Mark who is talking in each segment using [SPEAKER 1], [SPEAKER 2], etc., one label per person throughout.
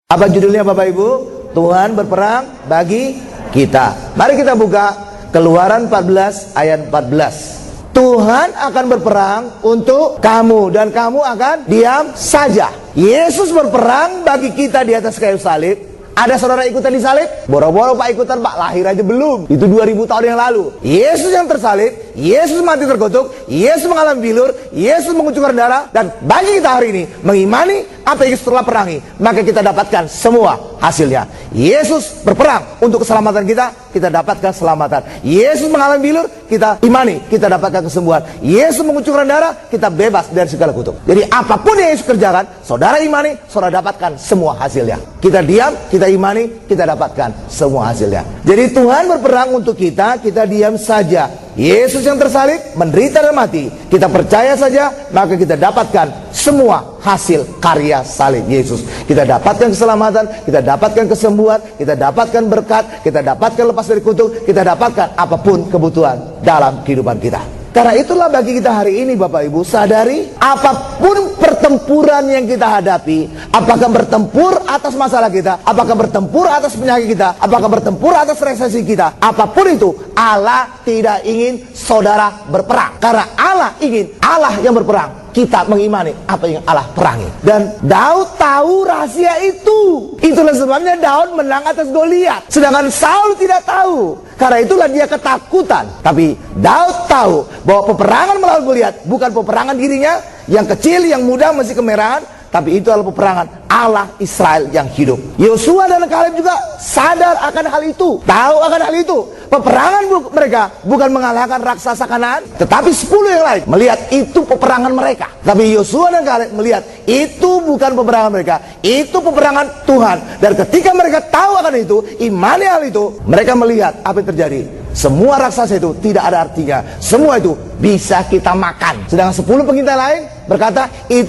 [SPEAKER 1] Apa judulnya Bapak Ibu? Tuhan berperang bagi kita. Mari kita buka Keluaran 14 ayat 14. Tuhan akan berperang untuk kamu dan kamu akan diam saja. Yesus berperang bagi kita di atas kayu salib. Ada saudara ikutan disalib? Boro-boro Pak ikutan Pak, lahir aja belum. Itu 2000 tahun yang lalu. Yesus yang tersalib, Yesus mati terkutuk, Yesus mengalami bilur, Yesus mengucurkan darah. Dan bagi kita hari ini, mengimani apa yang Yesus telah perangi, maka kita dapatkan semua hasilnya. Yesus berperang untuk keselamatan kita dapatkan keselamatan. Yesus mengalami bilur, kita imani, kita dapatkan kesembuhan. Yesus mengucurkan darah, kita bebas dari segala kutuk. Jadi apapun yang Yesus kerjakan, saudara imani, saudara dapatkan semua hasilnya. Kita diam, kita imani, kita dapatkan semua hasilnya. Jadi Tuhan berperang untuk kita diam saja. Yesus yang tersalib, menderita dan mati, kita percaya saja, maka kita dapatkan semua hasil karya salib Yesus. Kita dapatkan keselamatan, kita dapatkan kesembuhan, kita dapatkan berkat, kita dapatkan lepas dari kutuk, kita dapatkan apapun kebutuhan dalam kehidupan kita. Karena itulah bagi kita hari ini Bapak Ibu, sadari apapun pertempuran yang kita hadapi, apakah bertempur atas masalah kita, apakah bertempur atas penyakit kita, apakah bertempur atas resesi kita, apapun itu, Allah tidak ingin saudara berperang. Karena Allah ingin Allah yang berperang. Kita mengimani apa yang Allah perangi. Dan Daud tahu rahasia itu. Itulah sebabnya Daud menang atas Goliat. Sedangkan Saul tidak tahu. Karena itulah dia ketakutan. Tapi Daud tahu bahwa peperangan melawan Goliat bukan peperangan dirinya yang kecil, yang muda, masih kemerahan. Tapi itu adalah peperangan Allah Israel yang hidup. Yosua dan Kaleb juga sadar akan hal itu, tahu akan hal itu. Peperangan mereka bukan mengalahkan raksasa Kanaan, tetapi 10 yang lain melihat itu peperangan mereka. Tapi Yosua dan Kaleb melihat itu bukan peperangan mereka, itu peperangan Tuhan. Dan ketika mereka tahu akan itu, imani hal itu, mereka melihat apa yang terjadi. Semua raksasa itu tidak ada artinya. Semua itu bisa kita makan. Sedangkan 10 pengintai lain berkata, itu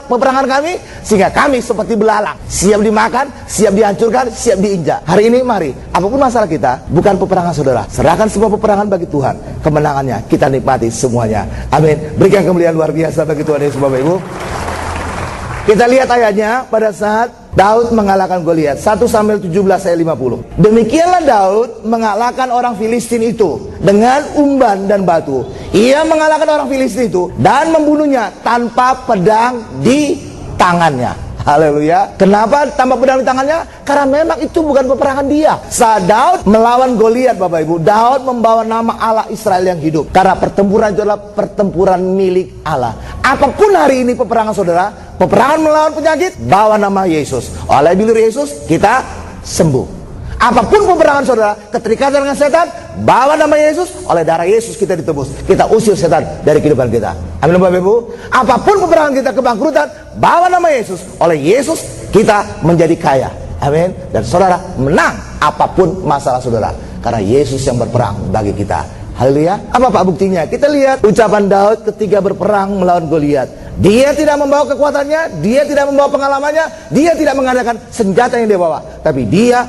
[SPEAKER 1] peperangan kami, sehingga kami seperti belalang, siap dimakan, siap dihancurkan, siap diinjak. Hari ini mari, apapun masalah kita, bukan peperangan saudara, serahkan semua peperangan bagi Tuhan. Kemenangannya kita nikmati semuanya. Amin. Berikan kemuliaan luar biasa bagi Tuhan Yesus Bapak Ibu. Kita lihat ayatnya pada saat Daud mengalahkan Goliat. 1 Samuel 17 ayat 50. Demikianlah Daud mengalahkan orang Filistin itu dengan umban dan batu. Ia mengalahkan orang Filistin itu dan membunuhnya tanpa pedang di tangannya. Haleluya. Kenapa tanpa pedang di tangannya? Karena memang itu bukan peperangan dia. Saat Daud melawan Goliat Bapak Ibu, Daud membawa nama Allah Israel yang hidup. Karena pertempuran itu adalah pertempuran milik Allah. Apapun hari ini peperangan saudara, peperangan melawan penyakit, bawa nama Yesus. Oleh bilur Yesus kita sembuh. Apapun peperangan saudara, keterikatan dengan setan, bawa nama Yesus, oleh darah Yesus kita ditebus. Kita usir setan dari kehidupan kita. Amin Bapak Ibu. Apapun peperangan kita kebangkrutan, bawa nama Yesus, oleh Yesus kita menjadi kaya. Amin. Dan saudara menang apapun masalah saudara, karena Yesus yang berperang bagi kita. Haleluya. Apa Pak buktinya? Kita lihat ucapan Daud ketika berperang melawan Goliat. Dia tidak membawa kekuatannya, dia tidak membawa pengalamannya, dia tidak mengandalkan senjata yang dia bawa, tapi dia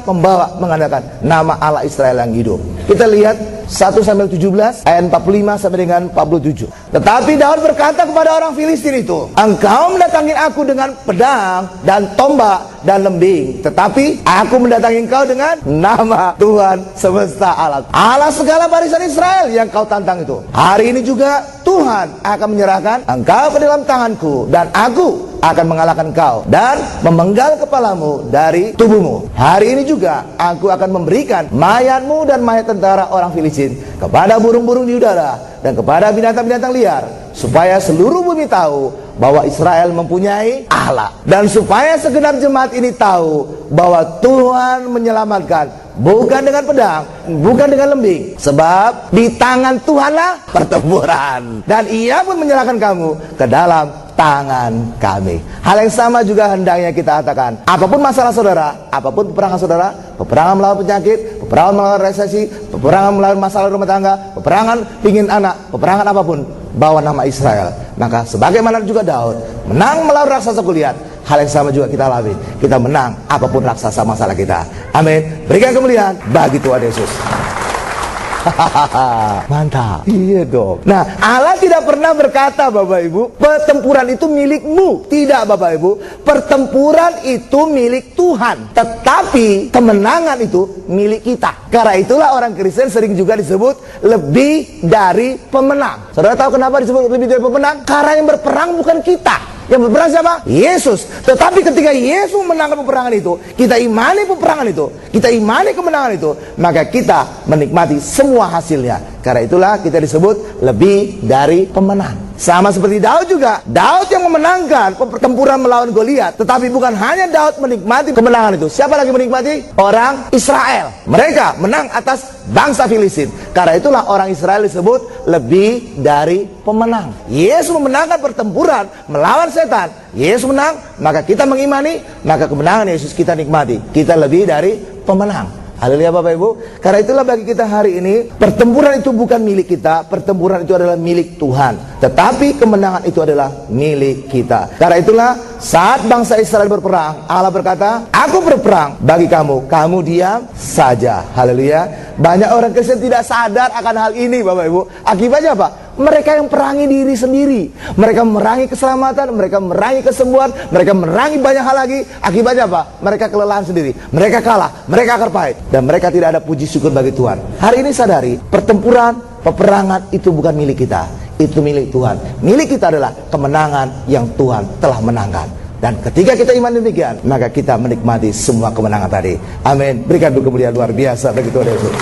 [SPEAKER 1] mengandalkan nama Allah Israel yang hidup. Kita lihat 1 Samuel 17 ayat 45 sampai dengan 47. Tetapi Daud berkata kepada orang Filistin itu, engkau mendatangi aku dengan pedang dan tombak dan lembing, tetapi aku mendatangi engkau dengan nama Tuhan semesta alam, Allah segala barisan Israel yang kau tantang itu. Hari ini juga Tuhan akan menyerahkan engkau ke dalam tanganku, dan aku akan mengalahkan kau dan memenggal kepalamu dari tubuhmu. Hari ini juga aku akan memberikan mayatmu dan mayat tentara orang Filistin kepada burung-burung di udara dan kepada binatang-binatang liar, supaya seluruh bumi tahu bahwa Israel mempunyai Allah, dan supaya segenap jemaat ini tahu bahwa Tuhan menyelamatkan bukan dengan pedang, bukan dengan lembing, sebab di tangan Tuhanlah pertempuran, dan Ia pun menyerahkan kamu ke dalam tangan kami. Hal yang sama juga hendaknya kita katakan. Apapun masalah saudara, apapun peperangan saudara, peperangan melawan penyakit, peperangan melawan resesi, peperangan melawan masalah rumah tangga, peperangan pingin anak, peperangan apapun, bawa nama Israel. Maka sebagaimana juga Daud menang melawan raksasa Goliat, hal yang sama juga kita alami. Kita menang apapun raksasa masalah kita. Amin. Berikan kemuliaan bagi Tuhan Yesus. Mantap. Iya dong. Nah, Allah tidak pernah berkata, Bapak Ibu, pertempuran itu milikmu. Tidak, Bapak Ibu. Pertempuran itu milik Tuhan. Tetapi kemenangan itu milik kita. Karena itulah orang Kristen sering juga disebut lebih dari pemenang. Saudara tahu kenapa disebut lebih dari pemenang? Karena yang berperang bukan kita. Yang berperang siapa? Yesus. Tetapi ketika Yesus menangkan peperangan itu, kita imani peperangan itu, kita imani kemenangan itu, maka kita menikmati semua hasilnya. Karena itulah kita disebut lebih dari pemenang. Sama seperti Daud juga. Daud yang memenangkan pertempuran melawan Goliat. Tetapi bukan hanya Daud menikmati kemenangan itu. Siapa lagi menikmati? Orang Israel. Mereka menang atas bangsa Filistin. Karena itulah orang Israel disebut lebih dari pemenang. Yesus memenangkan pertempuran melawan setan. Yesus menang, maka kita mengimani, maka kemenangan Yesus kita nikmati. Kita lebih dari pemenang. Haleluya Bapak Ibu. Karena itulah bagi kita hari ini, pertempuran itu bukan milik kita, pertempuran itu adalah milik Tuhan. Tetapi kemenangan itu adalah milik kita. Karena itulah saat bangsa Israel berperang, Allah berkata, aku berperang bagi kamu, kamu diam saja. Haleluya. Banyak orang Kristen tidak sadar akan hal ini Bapak Ibu. Akibatnya apa? Mereka yang perangi diri sendiri. Mereka memerangi keselamatan, mereka memerangi kesembuhan, mereka memerangi banyak hal lagi. Akibatnya apa? Mereka kelelahan sendiri. Mereka kalah, mereka akar pahit, dan mereka tidak ada puji syukur bagi Tuhan. Hari ini sadari, pertempuran, peperangan itu bukan milik kita, itu milik Tuhan. Milik kita adalah kemenangan yang Tuhan telah menangkan. Dan ketika kita iman demikian, maka kita menikmati semua kemenangan tadi. Amin. Berikan kemuliaan luar biasa bagi Tuhan Yesus.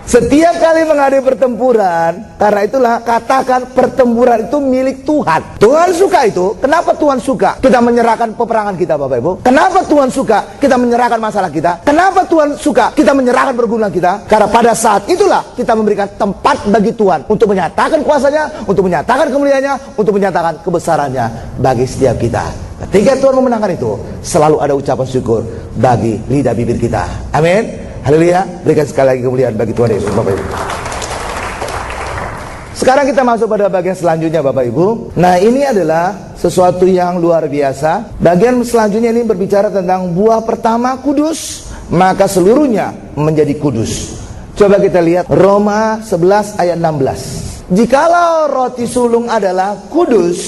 [SPEAKER 1] Setiap kali menghadapi pertempuran, karena itulah katakan pertempuran itu milik Tuhan. Tuhan suka itu. Kenapa Tuhan suka kita menyerahkan peperangan kita Bapak Ibu? Kenapa Tuhan suka kita menyerahkan masalah kita? Kenapa Tuhan suka kita menyerahkan pergumulan kita? Karena pada saat itulah kita memberikan tempat bagi Tuhan untuk menyatakan kuasanya, untuk menyatakan kemuliaannya, untuk menyatakan kebesarannya bagi setiap kita. Ketika Tuhan memenangkan itu, selalu ada ucapan syukur bagi lidah bibir kita. Amin. Haleluya. Berikan sekali lagi kemuliaan bagi Tuhan Yesus Bapak Ibu. Sekarang kita masuk pada bagian selanjutnya Bapak Ibu. Nah, ini adalah sesuatu yang luar biasa. Bagian selanjutnya ini berbicara tentang buah pertama kudus, maka seluruhnya menjadi kudus. Coba kita lihat Roma 11 ayat 16. Jikalau roti sulung adalah kudus,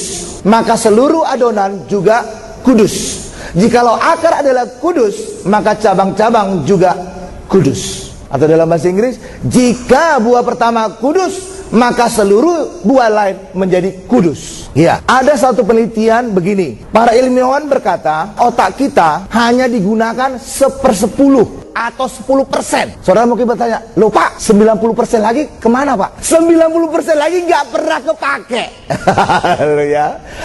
[SPEAKER 1] maka seluruh adonan juga kudus. Jikalau akar adalah kudus, maka cabang-cabang juga kudus. Atau dalam bahasa Inggris, jika buah pertama kudus, maka seluruh buah lain menjadi kudus. Ya, ada satu penelitian begini. Para ilmuwan berkata, otak kita hanya digunakan 1/10 atau 10%. Saudara mungkin bertanya, loh Pak, 90% lagi kemana Pak? 90% lagi nggak pernah kepake.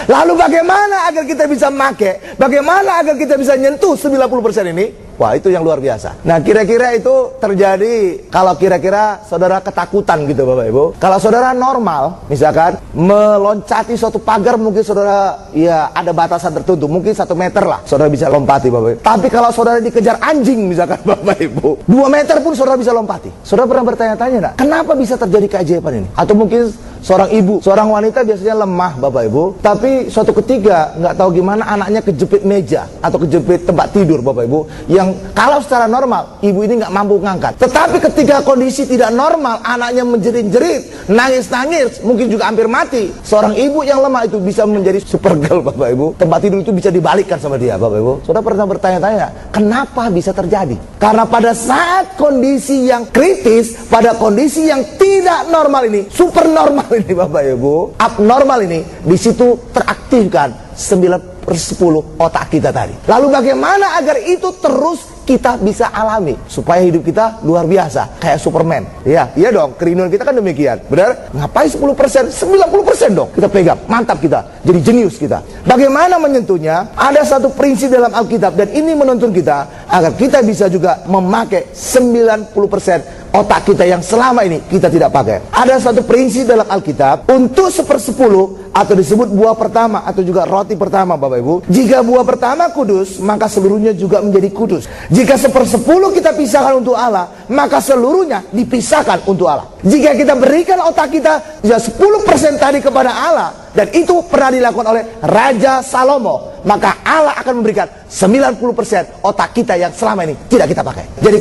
[SPEAKER 1] Lalu bagaimana agar kita bisa make? Bagaimana agar kita bisa nyentuh 90% ini? Wah, itu yang luar biasa. Nah, kira-kira itu terjadi kalau kira-kira saudara ketakutan gitu Bapak Ibu. Kalau saudara normal, misalkan meloncati suatu pagar, mungkin saudara ya ada batasan tertentu, mungkin 1 meter lah saudara bisa lompati Bapak Ibu. Tapi kalau saudara dikejar anjing misalkan Bapak Ibu, 2 meter pun saudara bisa lompati. Saudara pernah bertanya-tanya enggak? Kenapa bisa terjadi keajaiban ini? Atau mungkin seorang ibu, seorang wanita biasanya lemah Bapak Ibu, tapi suatu ketika nggak tahu gimana anaknya kejepit meja atau kejepit tempat tidur Bapak Ibu, yang kalau secara normal ibu ini nggak mampu ngangkat. Tetapi ketika kondisi tidak normal, anaknya menjerit-jerit, nangis-nangis, mungkin juga hampir mati, seorang ibu yang lemah itu bisa menjadi supergirl Bapak Ibu. Tempat tidur itu bisa dibalikkan sama dia Bapak Ibu. Saudara pernah bertanya-tanya, kenapa bisa terjadi? Karena pada saat kondisi yang kritis, pada kondisi yang tidak normal ini, super normal ini Bapak Ibu, abnormal ini, di situ teraktifkan 9/10 otak kita tadi. Lalu bagaimana agar itu terus kita bisa alami supaya hidup kita luar biasa kayak Superman? Ya, iya dong, kerinduan kita kan demikian. Benar? Ngapain 10%? 90% dong kita pegang. Mantap kita. Jadi jenius kita. Bagaimana menyentuhnya? Ada satu prinsip dalam Alkitab dan ini menuntun kita agar kita bisa juga memakai 90% otak kita yang selama ini kita tidak pakai. Ada satu prinsip dalam Alkitab untuk 1/10 atau disebut buah pertama atau juga roti pertama Bapak Ibu. Jika buah pertama kudus, maka seluruhnya juga menjadi kudus. Jika 1/10 kita pisahkan untuk Allah, maka seluruhnya dipisahkan untuk Allah. Jika kita berikan otak kita 10% tadi kepada Allah, dan itu pernah dilakukan oleh Raja Salomo, maka Allah akan memberikan 90% otak kita yang selama ini tidak kita pakai. Jadi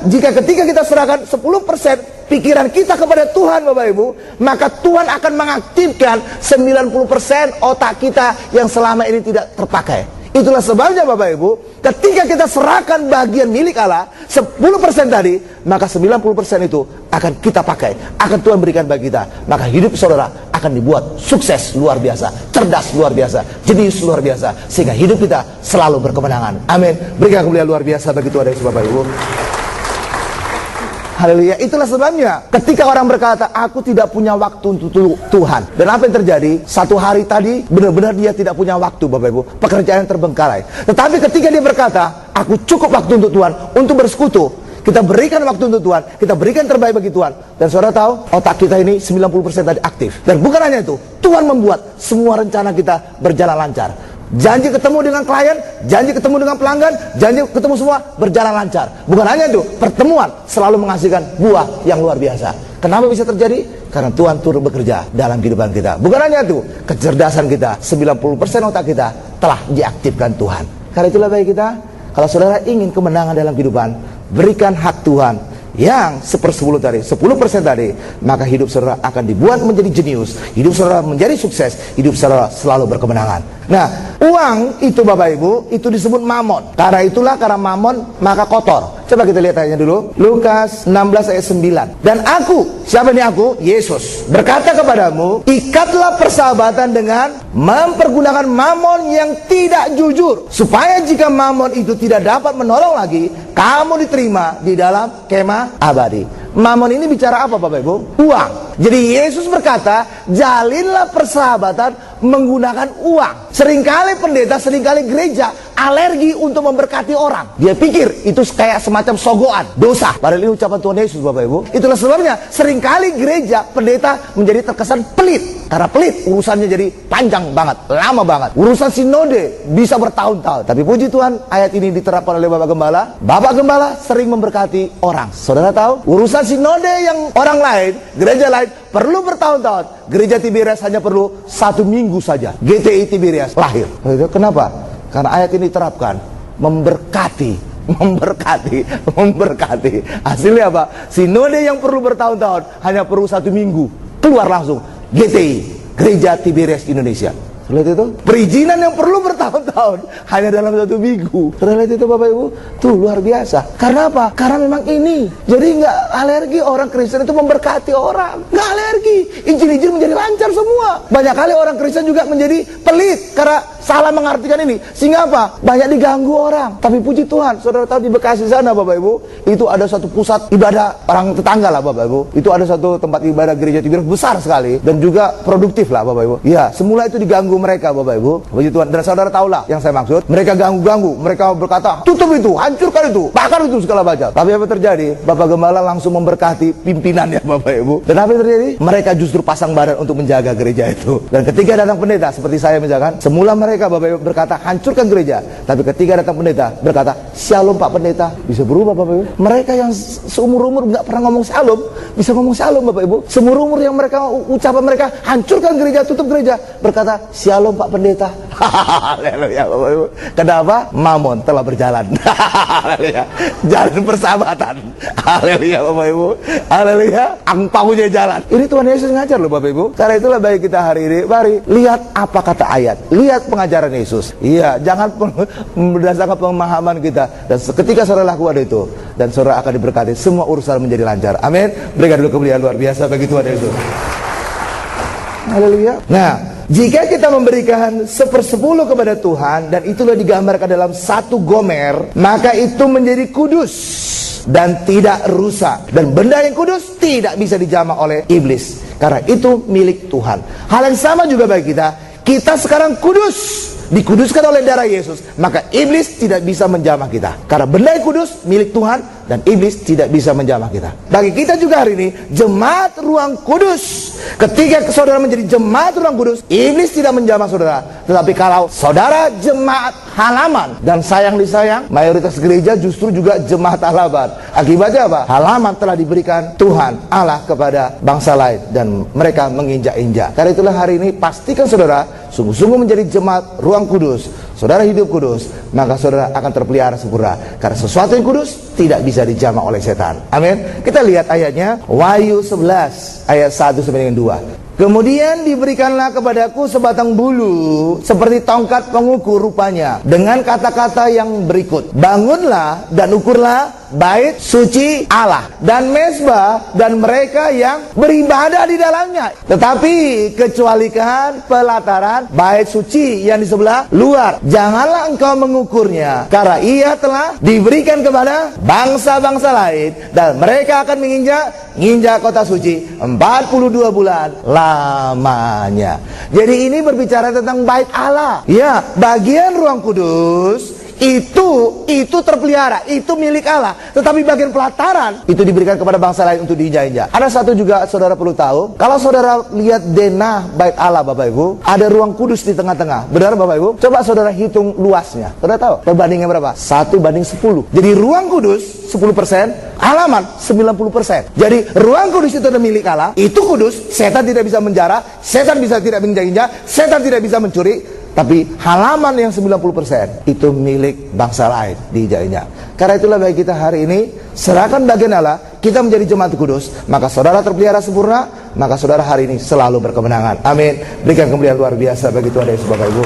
[SPEAKER 1] jika ketika kita serahkan 10% pikiran kita kepada Tuhan, Bapak Ibu, maka Tuhan akan mengaktifkan 90% otak kita yang selama ini tidak terpakai. Itulah sebabnya Bapak Ibu, ketika kita serahkan bagian milik Allah 10% tadi, maka 90% itu akan kita pakai, akan Tuhan berikan bagi kita. Maka hidup saudara akan dibuat sukses luar biasa, cerdas luar biasa, jenius luar biasa, sehingga hidup kita selalu berkemenangan. Amin. Berikan kemuliaan luar biasa bagi Tuhan Yesus, Bapak Ibu. Haleluya. Itulah sebabnya ketika orang berkata, aku tidak punya waktu untuk Tuhan. Dan apa yang terjadi? Satu hari tadi benar-benar dia tidak punya waktu, Bapak Ibu. Pekerjaan yang terbengkalai. Tetapi ketika dia berkata, aku cukup waktu untuk Tuhan, untuk bersekutu, kita berikan waktu untuk Tuhan, kita berikan terbaik bagi Tuhan. Dan saudara tahu, otak kita ini 90% tadi aktif. Dan bukan hanya itu, Tuhan membuat semua rencana kita berjalan lancar. Janji ketemu dengan klien, janji ketemu dengan pelanggan, janji ketemu semua berjalan lancar. Bukan hanya itu, pertemuan selalu menghasilkan buah yang luar biasa. Kenapa bisa terjadi? Karena Tuhan turut bekerja dalam kehidupan kita. Bukan hanya itu, kecerdasan kita, 90% otak kita telah diaktifkan Tuhan. Karena itulah bagi kita, kalau saudara ingin kemenangan dalam kehidupan, berikan hak Tuhan yang 1/10 tadi, 10% tadi, maka hidup saudara akan dibuat menjadi jenius, hidup saudara menjadi sukses, hidup saudara selalu berkemenangan. Nah, uang itu Bapak Ibu, itu disebut mamon. Karena mamon maka kotor. Coba kita lihat ayatnya dulu. Lukas 16 ayat 9. Dan aku, siapa ini aku? Yesus, berkata kepadamu, ikatlah persahabatan dengan mempergunakan mamon yang tidak jujur, supaya jika mamon itu tidak dapat menolong lagi, kamu diterima di dalam kemah abadi. Mamon ini bicara apa Bapak Ibu? Uang. Jadi Yesus berkata, jalinlah persahabatan menggunakan uang. Seringkali pendeta, seringkali gereja alergi untuk memberkati orang. Dia pikir itu kayak semacam sogokan, dosa. Padahal ini ucapan Tuhan Yesus Bapak Ibu. Itulah sebabnya seringkali gereja, pendeta menjadi terkesan pelit. Karena pelit, urusannya jadi panjang banget, lama banget. Urusan sinode bisa bertahun-tahun. Tapi puji Tuhan, ayat ini diterapkan oleh Bapak Gembala. Bapak Gembala sering memberkati orang. Saudara tahu, urusan sinode yang orang lain, gereja lain perlu bertahun-tahun. Gereja Tiberias hanya perlu 1 minggu saja. GTI Tiberias lahir. Kenapa? Karena ayat ini diterapkan, memberkati. Hasilnya apa? Sinode yang perlu bertahun-tahun hanya perlu 1 minggu, keluar langsung. GTI, Gereja Tiberias Indonesia. Lihat itu, perizinan yang perlu bertahun-tahun hanya dalam 1 minggu. Lihat itu Bapak Ibu, tuh luar biasa. Karena apa? Karena memang ini. Jadi nggak alergi orang Kristen itu memberkati orang, nggak alergi. Injil-injil menjadi lancar semua. Banyak kali orang Kristen juga menjadi pelit karena salah mengartikan ini. Sehingga apa? Banyak diganggu orang. Tapi puji Tuhan, saudara tahu di Bekasi sana Bapak Ibu, itu ada satu pusat ibadah orang tetangga lah Bapak Ibu. Itu ada satu tempat ibadah gereja Tiberias besar sekali dan juga produktif lah Bapak Ibu. Ya, semula itu diganggu mereka Bapak Ibu. Puji Tuhan. Dan saudara tahulah yang saya maksud. Mereka ganggu-ganggu. Mereka berkata, tutup itu, hancurkan itu, bakar itu segala macam. Tapi apa terjadi? Bapak Gembala langsung memberkati pimpinannya Bapak Ibu. Dan apa yang terjadi? Mereka justru pasang badan untuk menjaga gereja itu. Dan ketika datang pendeta seperti saya misalkan, semula mereka Bapak Ibu berkata hancurkan gereja. Tapi ketika datang pendeta berkata shalom Pak Pendeta, bisa berubah Bapak Ibu. Mereka yang seumur-umur nggak pernah ngomong shalom, bisa ngomong shalom Bapak Ibu. Seumur-umur yang mereka ucapan mereka hancurkan gereja, tutup gereja, berkata shalom Pak Pendeta. Haleluya Bapak Ibu. Kenapa? Mamon telah berjalan. Haleluya. Jalan persahabatan. Haleluya Bapak Ibu. Haleluya. Angpaunya jalan. Ini Tuhan Yesus ngajar loh Bapak Ibu. Karena itulah bagi kita hari ini, mari lihat apa kata ayat, lihat pengajaran Yesus. Iya, jangan berdasarkan pemahaman kita. Dan ketika saudara lakukan itu, dan saudara akan diberkati, semua urusan menjadi lancar. Amin. Berikan dulu kemuliaan luar biasa bagi Tuhan Yesus. Haleluya. Nah, jika kita memberikan 1/10 kepada Tuhan, dan itulah digambarkan dalam 1 Gomer, maka itu menjadi kudus dan tidak rusak. Dan benda yang kudus tidak bisa dijamah oleh iblis, karena itu milik Tuhan. Hal yang sama juga bagi kita. Kita sekarang kudus, dikuduskan oleh darah Yesus, maka iblis tidak bisa menjamah kita. Karena benda yang kudus milik Tuhan, dan iblis tidak bisa menjamah kita. Bagi kita juga hari ini, jemaat ruang kudus. Ketika saudara menjadi jemaat ruang kudus, iblis tidak menjamah saudara. Tetapi kalau saudara jemaat halaman, dan sayang disayang, mayoritas gereja justru juga jemaat halaman. Akibatnya apa? Halaman telah diberikan Tuhan Allah kepada bangsa lain, dan mereka menginjak-injak. Karena itulah hari ini pastikan saudara sungguh-sungguh menjadi jemaat ruang kudus. Saudara hidup kudus, maka saudara akan terpelihara sempurna. Karena sesuatu yang kudus tidak bisa dijamah oleh setan. Amin. Kita lihat ayatnya, Wahyu 11 ayat 1 sampai dengan 2. Kemudian diberikanlah kepadaku sebatang bulu seperti tongkat pengukur rupanya, dengan kata-kata yang berikut: bangunlah dan ukurlah bait suci Allah dan mezbah dan mereka yang beribadah di dalamnya. Tetapi kecualikan pelataran bait suci yang di sebelah luar. Janganlah engkau mengukurnya, karena ia telah diberikan kepada bangsa-bangsa lain, dan mereka akan menginjak kota suci 42 bulan lamanya. Jadi ini berbicara tentang bait Allah. Ya, bagian ruang kudus itu terpelihara, itu milik Allah. Tetapi bagian pelataran itu diberikan kepada bangsa lain untuk diinjak-injak. Ada satu juga saudara perlu tahu, kalau saudara lihat denah bait Allah Bapak Ibu, ada ruang kudus di tengah-tengah. Benar Bapak Ibu? Coba saudara hitung luasnya. Saudara tahu perbandingan berapa? 1:10. Jadi ruang kudus 10%, halaman 90%. Jadi ruang kudus itu adalah milik Allah, itu kudus, setan tidak bisa menjara, setan tidak menginjak-injak, setan tidak bisa mencuri. Tapi halaman yang 90% itu milik bangsa lain, diinjak-injak. Karena itulah bagi kita hari ini, serahkan bagian Allah, kita menjadi jemaat kudus, maka saudara terpelihara sempurna, maka saudara hari ini selalu berkemenangan. Amin. Berikan kemuliaan luar biasa bagi Tuhan Yesus Bapak Ibu.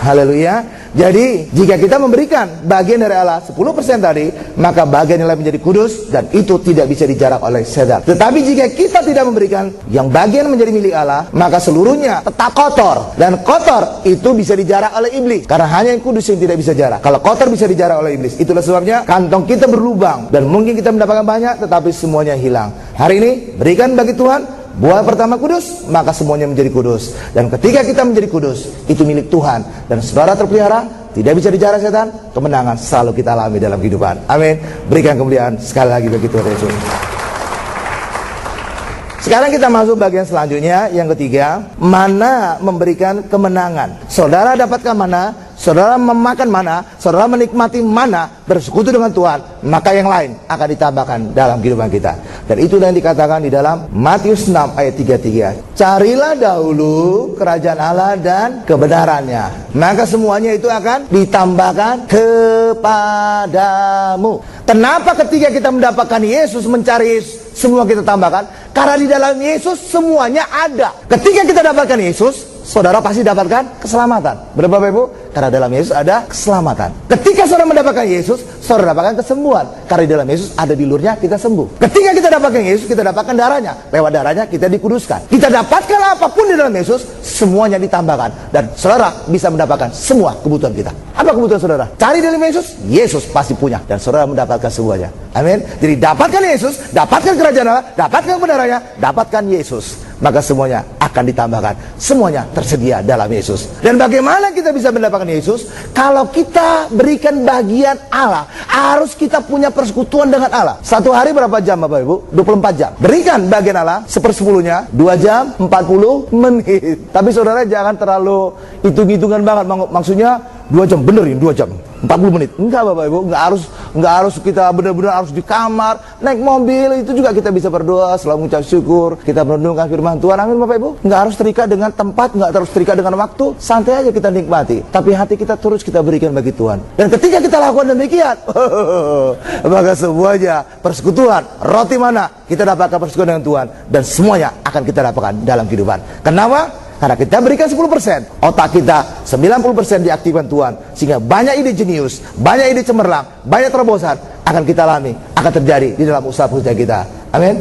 [SPEAKER 1] Haleluya. Jadi jika kita memberikan bagian dari Allah 10% tadi, maka bagian yang lain menjadi kudus, dan itu tidak bisa dijarak oleh setan. Tetapi jika kita tidak memberikan yang bagian menjadi milik Allah, maka seluruhnya tetap kotor, dan kotor itu bisa dijarak oleh iblis. Karena hanya yang kudus yang tidak bisa jarak. Kalau kotor bisa dijarak oleh iblis. Itulah sebabnya kantong kita berlubang, dan mungkin kita mendapatkan banyak, tetapi semuanya hilang. Hari ini berikan bagi Tuhan. Buah pertama kudus, maka semuanya menjadi kudus. Dan ketika kita menjadi kudus, itu milik Tuhan, dan saudara terpelihara, tidak bisa dijarah setan. Kemenangan selalu kita alami dalam kehidupan. Amin. Berikan kemuliaan sekali lagi bagi Tuhan Yesus. Sekarang kita masuk bagian selanjutnya, yang ketiga, mana memberikan kemenangan. Saudara dapatkan mana, saudara memakan mana, saudara menikmati mana, bersekutu dengan Tuhan, maka yang lain akan ditambahkan dalam kehidupan kita. Dan itu yang dikatakan di dalam Matius 6 ayat 33. Carilah dahulu kerajaan Allah dan kebenarannya, maka semuanya itu akan ditambahkan kepadamu. Kenapa ketika kita mendapatkan Yesus, mencari Yesus, semua kita tambahkan? Karena di dalam Yesus semuanya ada. Ketika kita dapatkan Yesus, saudara pasti dapatkan keselamatan. Berapa Bapak Ibu? Karena dalam Yesus ada keselamatan. Ketika saudara mendapatkan Yesus, saudara dapatkan kesembuhan. Karena di dalam Yesus ada di luarnya kita sembuh. Ketika kita dapatkan Yesus, kita dapatkan darahnya. Lewat darahnya kita dikuduskan. Kita dapatkan apapun di dalam Yesus, semuanya ditambahkan. Dan saudara bisa mendapatkan semua kebutuhan kita. Apa kebutuhan saudara? Cari dalam Yesus, Yesus pasti punya. Dan saudara mendapatkan semuanya. Amin. Jadi dapatkan Yesus, dapatkan kerajaan Allah, dapatkan kebenarannya, dapatkan Yesus, maka semuanya akan ditambahkan. Semuanya tersedia dalam Yesus. Dan bagaimana kita bisa mendapatkan Yesus? Kalau kita berikan bagian Allah, harus kita punya persekutuan dengan Allah. Satu hari berapa jam Bapak Ibu? 24 jam. Berikan bagian Allah 1/10-nya 2 jam 40 menit. Tapi saudara jangan terlalu hitung-hitungan banget. Maksudnya 2 jam, benerin 2 jam 40 menit. Enggak Bapak Ibu, enggak harus kita benar-benar harus di kamar, naik mobil, itu juga kita bisa berdoa, selalu mengucap syukur, kita merenungkan firman Tuhan. Amin Bapak Ibu. Enggak harus terikat dengan tempat, enggak harus terikat dengan waktu, santai aja kita nikmati. Tapi hati kita terus kita berikan bagi Tuhan. Dan ketika kita lakukan demikian, maka semuanya persekutuan, roti mana kita dapatkan persekutuan dengan Tuhan, dan semuanya akan kita dapatkan dalam kehidupan. Kenapa? Karena kita berikan 10%, otak kita 90% diaktifkan Tuhan, sehingga banyak ide jenius, banyak ide cemerlang, banyak terobosan akan kita alami, akan terjadi di dalam usaha-usaha kita. Amin.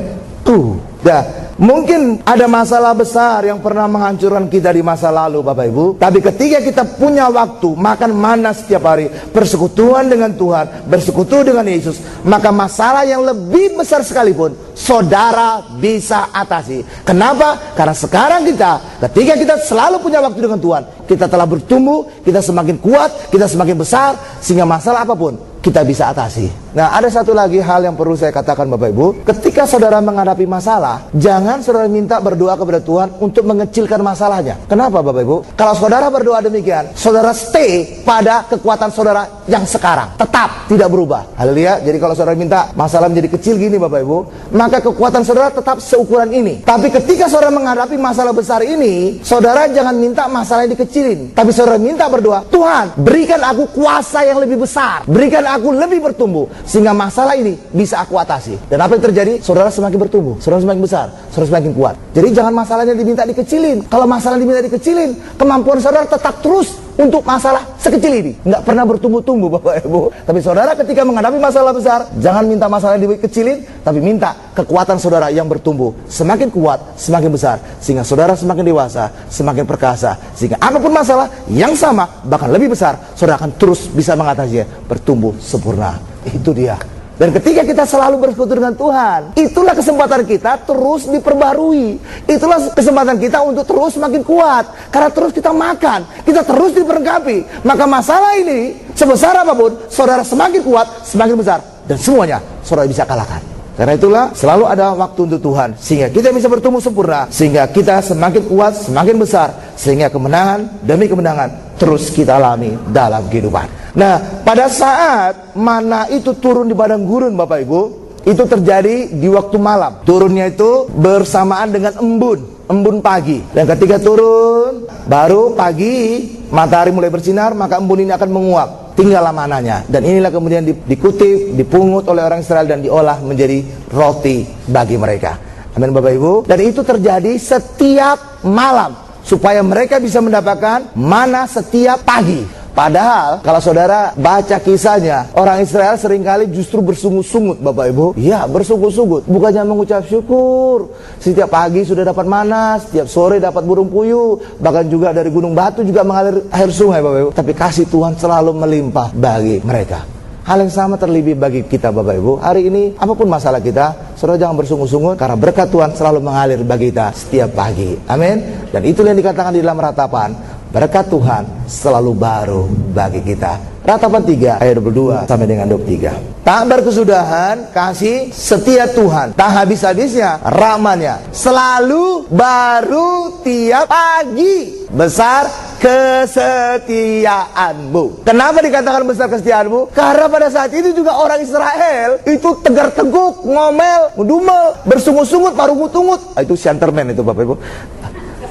[SPEAKER 1] Mungkin ada masalah besar yang pernah menghancurkan kita di masa lalu Bapak Ibu. Tapi ketika kita punya waktu makan mana setiap hari, persekutuan dengan Tuhan, bersekutu dengan Yesus, maka masalah yang lebih besar sekalipun saudara bisa atasi. Kenapa? Karena sekarang ketika kita selalu punya waktu dengan Tuhan, kita telah bertumbuh, kita semakin kuat, kita semakin besar, sehingga masalah apapun kita bisa atasi. Nah, ada satu lagi hal yang perlu saya katakan Bapak Ibu. Ketika saudara menghadapi masalah, jangan saudara minta berdoa kepada Tuhan untuk mengecilkan masalahnya. Kenapa Bapak Ibu? Kalau saudara berdoa demikian, saudara stay pada kekuatan saudara yang sekarang, tetap tidak berubah. Haleluya. Jadi kalau saudara minta masalah menjadi kecil gini Bapak Ibu, maka kekuatan saudara tetap seukuran ini. Tapi ketika saudara menghadapi masalah besar ini, saudara jangan minta masalahnya dikecilin, tapi saudara minta berdoa, Tuhan berikan aku kuasa yang lebih besar, berikan aku lebih bertumbuh, sehingga masalah ini bisa aku atasi. Dan apa yang terjadi? Saudara semakin bertumbuh, saudara semakin besar, saudara semakin kuat. Jadi jangan masalahnya diminta dikecilin. Kalau masalah diminta dikecilin, kemampuan saudara tetap terus untuk masalah sekecil ini, nggak pernah bertumbuh-tumbuh Bapak Ibu. Tapi saudara ketika menghadapi masalah besar, jangan minta masalah dikecilin, tapi minta kekuatan saudara yang bertumbuh, semakin kuat, semakin besar, sehingga saudara semakin dewasa, semakin perkasa, sehingga apapun masalah yang sama, bahkan lebih besar, saudara akan terus bisa mengatasinya, bertumbuh sempurna. Itu dia. Dan ketika kita selalu bersekutu dengan Tuhan, itulah kesempatan kita terus diperbarui. Itulah kesempatan kita untuk terus semakin kuat. Karena terus kita makan, kita terus diperlengkapi. Maka masalah ini, sebesar apapun, saudara semakin kuat, semakin besar. Dan semuanya saudara bisa kalahkan. Karena itulah selalu ada waktu untuk Tuhan, sehingga kita bisa bertumbuh sempurna, sehingga kita semakin kuat, semakin besar, sehingga kemenangan demi kemenangan terus kita alami dalam kehidupan. Nah, pada saat mana itu turun di padang gurun Bapak Ibu, itu terjadi di waktu malam. Turunnya itu bersamaan dengan embun pagi. Dan ketika turun, baru pagi matahari mulai bersinar, maka embun ini akan menguap. Tinggallah mananya. Dan inilah kemudian dikutip, dipungut oleh orang Israel dan diolah menjadi roti bagi mereka. Amin Bapak Ibu. Dan itu terjadi setiap malam, supaya mereka bisa mendapatkan mana setiap pagi. Padahal kalau saudara baca kisahnya, orang Israel seringkali justru bersungut-sungut Bapak Ibu. Ya, bersungut-sungut, bukannya mengucap syukur. Setiap pagi sudah dapat mana, setiap sore dapat burung puyuh, bahkan juga dari gunung batu juga mengalir air sungai Bapak Ibu. Tapi kasih Tuhan selalu melimpah bagi mereka. Hal yang sama terlebih bagi kita Bapak Ibu. Hari ini apapun masalah kita, saudara jangan bersungut-sungut, karena berkat Tuhan selalu mengalir bagi kita setiap pagi. Amin. Dan itulah yang dikatakan di dalam ratapan, berkat Tuhan selalu baru bagi kita. Ratapan 3 ayat 22 sampai dengan 23. Tak berkesudahan kasih setia Tuhan, tak habis-habisnya rahmatnya, selalu baru tiap pagi, besar kesetiaanmu. Kenapa dikatakan besar kesetiaanmu? Karena pada saat itu juga orang Israel itu tegar teguk, ngomel, ngedumel, bersungut-sungut, parungut-ungut. Itu shanterman itu Bapak Ibu.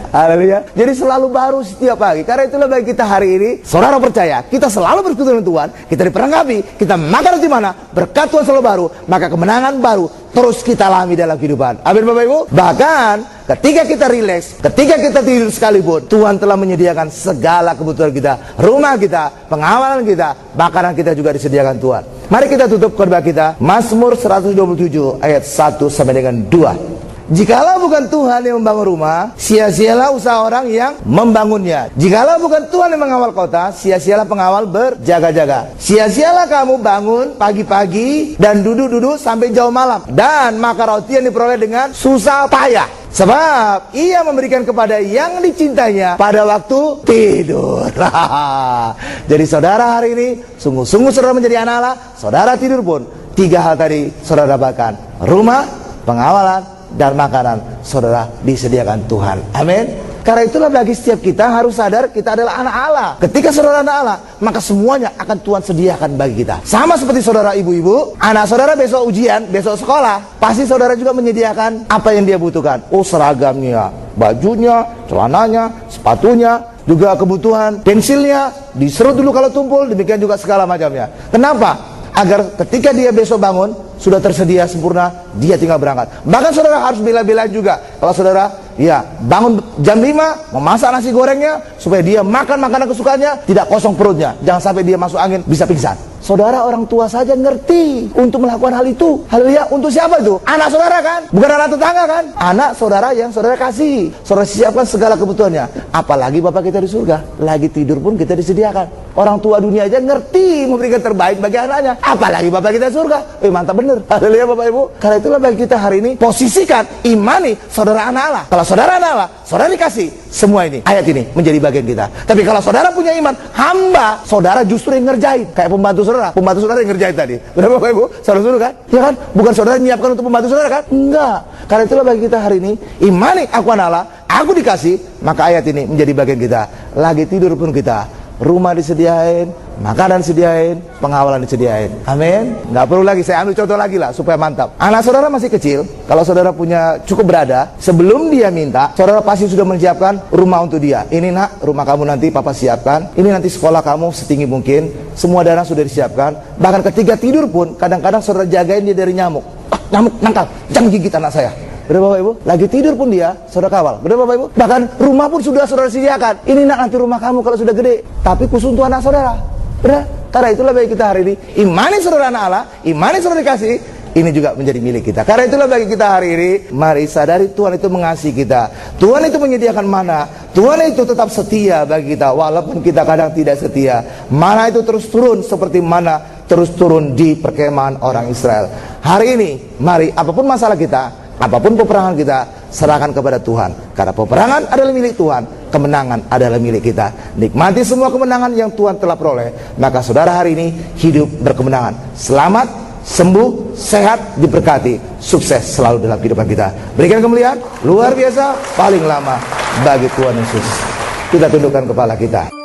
[SPEAKER 1] Haleluya. Jadi selalu baru setiap pagi. Karena itulah bagi kita hari ini, saudara percaya, kita selalu bersekutu dengan Tuhan, kita diperlengkapi, kita makan di mana, berkat Tuhan selalu baru, maka kemenangan baru terus kita alami dalam kehidupan. Amin Bapak Ibu. Bahkan ketika kita rileks, ketika kita tidur sekalipun, Tuhan telah menyediakan segala kebutuhan kita, rumah kita, pengawalan kita, makanan kita juga disediakan Tuhan. Mari kita tutup khotbah kita, Mazmur 127 ayat 1 sampai dengan 2. Jikalau bukan Tuhan yang membangun rumah, sia-sialah usaha orang yang membangunnya. Jikalau bukan Tuhan yang mengawal kota, sia-sialah pengawal berjaga-jaga. Sia-sialah kamu bangun pagi-pagi dan duduk-duduk sampai jauh malam, dan makan roti yang diperoleh dengan susah payah. Sebab ia memberikan kepada yang dicintainya pada waktu tidur. Jadi saudara hari ini, sungguh-sungguh saudara menjadi anak Allah, saudara tidur pun 3 hal tadi saudara dapatkan. Rumah, pengawalan, dan makanan saudara disediakan Tuhan. Amin. Karena itulah bagi setiap kita harus sadar kita adalah anak Allah. Ketika saudara anak Allah, maka semuanya akan Tuhan sediakan bagi kita. Sama seperti saudara ibu-ibu, anak saudara besok ujian, besok sekolah, pasti saudara juga menyediakan apa yang dia butuhkan. Oh, seragamnya, bajunya, celananya, sepatunya, juga kebutuhan pensilnya diserut dulu kalau tumpul, demikian juga segala macamnya. Kenapa? Agar ketika dia besok bangun sudah tersedia sempurna, dia tinggal berangkat. Bahkan saudara harus bela-bela juga. Kalau saudara bangun jam 5, memasak nasi gorengnya supaya dia makan makanan kesukaannya, tidak kosong perutnya. Jangan sampai dia masuk angin bisa pingsan. Saudara orang tua saja ngerti untuk melakukan hal itu. Haleluya. Untuk siapa itu? Anak saudara kan? Bukan anak tetangga kan? Anak saudara yang saudara kasih. Saudara siapkan segala kebutuhannya. Apalagi Bapak kita di surga, lagi tidur pun kita disediakan. Orang tua dunia aja ngerti memberikan terbaik bagi anaknya, apalagi Bapak kita di surga. Mantap bener. Haleluya Bapak Ibu. Karena itulah bagi kita hari ini, posisikan, imani saudara anak Allah. Kalau saudara anak Allah, saudara dikasih semua ini, ayat ini menjadi bagian kita. Tapi kalau saudara punya iman, hamba saudara justru yang ngerjain. Kayak pembantu saudara saudara. Pembantu saudara yang ngerjain tadi. Benar Bapak Ibu? Saudara-saudara kan? Ya kan? Bukan saudara menyiapkan untuk pembantu saudara kan? Enggak. Karena itulah bagi kita hari ini, imani aku Allah, aku dikasih, maka ayat ini menjadi bagian kita. Lagi tidur pun kita, rumah disediain, makanan disediain, pengawalan disediain. Amin. Nggak perlu lagi, saya ambil contoh lagi lah supaya mantap. Anak saudara masih kecil, kalau saudara punya cukup berada, sebelum dia minta, saudara pasti sudah menyiapkan rumah untuk dia. Ini nak, rumah kamu nanti papa siapkan. Ini nanti sekolah kamu setinggi mungkin. Semua dana sudah disiapkan. Bahkan ketika tidur pun, kadang-kadang saudara jagain dia dari nyamuk. Nyamuk nangkal, jangan gigit anak saya. Benar Bapak Ibu? Lagi tidur pun dia, saudara kawal. Benar Bapak Ibu? Bahkan rumah pun sudah saudara sediakan. Ini nak, nanti rumah kamu kalau sudah gede. Tapi khusus untuk anak saudara. Benar? Karena itulah bagi kita hari ini, imani saudara anak Allah, imani saudara dikasih, ini juga menjadi milik kita. Karena itulah bagi kita hari ini, mari sadari Tuhan itu mengasihi kita. Tuhan itu menyediakan mana. Tuhan itu tetap setia bagi kita, walaupun kita kadang tidak setia. Mana itu terus turun seperti mana terus turun di perkemahan orang Israel. Hari ini, mari apapun masalah kita, apapun peperangan kita, serahkan kepada Tuhan. Karena peperangan adalah milik Tuhan, kemenangan adalah milik kita. Nikmati semua kemenangan yang Tuhan telah peroleh. Maka saudara hari ini hidup berkemenangan. Selamat, sembuh, sehat, diberkati, sukses selalu dalam kehidupan kita. Berikan kemuliaan luar biasa paling lama bagi Tuhan Yesus. Kita tundukkan kepala kita.